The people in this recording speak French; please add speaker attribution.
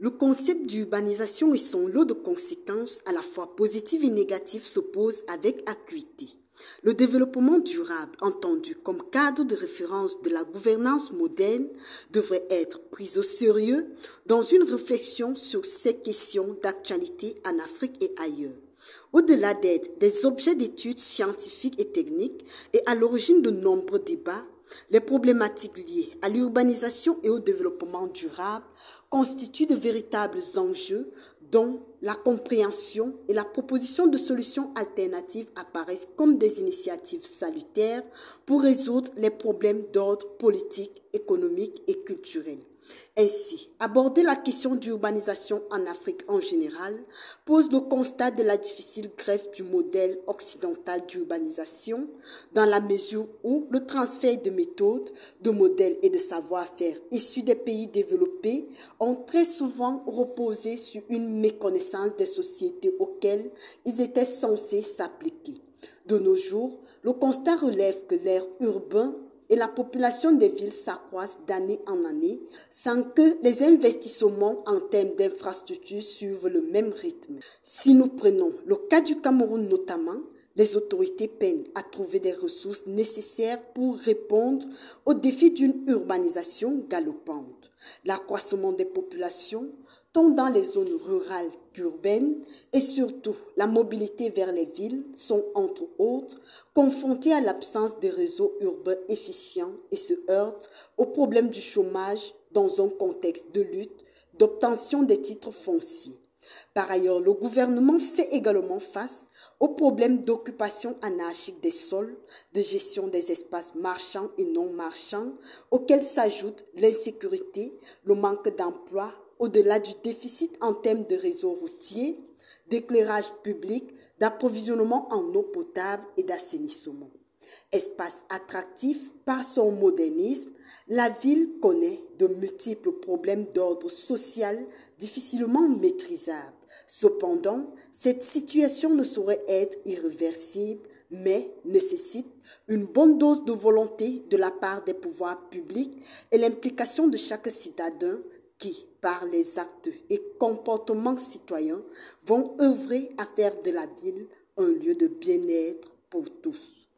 Speaker 1: Le concept d'urbanisation et son lot de conséquences à la fois positives et négatives s'opposent avec acuité. Le développement durable, entendu comme cadre de référence de la gouvernance moderne, devrait être pris au sérieux dans une réflexion sur ces questions d'actualité en Afrique et ailleurs. Au-delà d'être des objets d'études scientifiques et techniques et à l'origine de nombreux débats, les problématiques liées à l'urbanisation et au développement durable constituent de véritables enjeux dont la compréhension et la proposition de solutions alternatives apparaissent comme des initiatives salutaires pour résoudre les problèmes d'ordre politique, économique et culturel. Ainsi, aborder la question d'urbanisation en Afrique en général pose le constat de la difficile greffe du modèle occidental d'urbanisation dans la mesure où le transfert de méthodes, de modèles et de savoir-faire issus des pays développés ont très souvent reposé sur une méconnaissance des sociétés auxquelles ils étaient censés s'appliquer. De nos jours, le constat relève que l'ère urbain et la population des villes s'accroissent d'année en année sans que les investissements en termes d'infrastructures suivent le même rythme. Si nous prenons le cas du Cameroun notamment, les autorités peinent à trouver des ressources nécessaires pour répondre aux défis d'une urbanisation galopante. L'accroissement des populations, tant dans les zones rurales qu'urbaines, et surtout la mobilité vers les villes sont, entre autres, confrontés à l'absence de réseaux urbains efficients et se heurtent au problème du chômage dans un contexte de lutte d'obtention des titres fonciers. Par ailleurs, le gouvernement fait également face au problème d'occupation anarchique des sols, de gestion des espaces marchands et non marchands, auxquels s'ajoute l'insécurité, le manque d'emploi, au-delà du déficit en termes de réseaux routiers, d'éclairage public, d'approvisionnement en eau potable et d'assainissement. Espace attractif par son modernisme, la ville connaît de multiples problèmes d'ordre social difficilement maîtrisables. Cependant, cette situation ne saurait être irréversible, mais nécessite une bonne dose de volonté de la part des pouvoirs publics et l'implication de chaque citadin qui, par les actes et comportements citoyens, vont œuvrer à faire de la ville un lieu de bien-être pour tous.